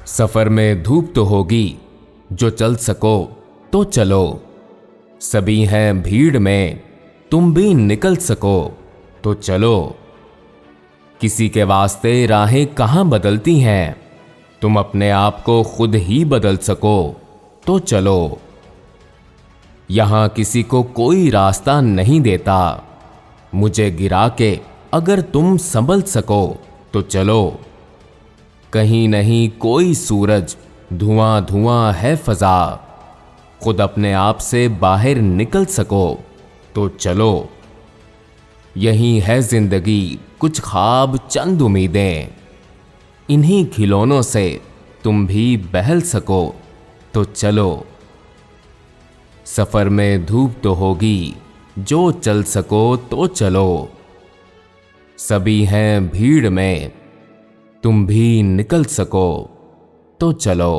सफर में धूप तो होगी, जो चल सको तो चलो। सभी हैं भीड़ में, तुम भी निकल सको तो चलो। किसी के वास्ते राहें कहाँ बदलती हैं, तुम अपने आप को खुद ही बदल सको तो चलो। यहां किसी को कोई रास्ता नहीं देता, मुझे गिरा के अगर तुम संभल सको तो चलो। कहीं नहीं कोई सूरज, धुआं धुआं है फजा, खुद अपने आप से बाहर निकल सको तो चलो। यही है जिंदगी, कुछ ख्वाब चंद उम्मीदें, इन्हीं खिलौनों से तुम भी बहल सको तो चलो। सफर में धूप तो होगी, जो चल सको तो चलो। सभी हैं भीड़ में, तुम भी निकल सको तो चलो।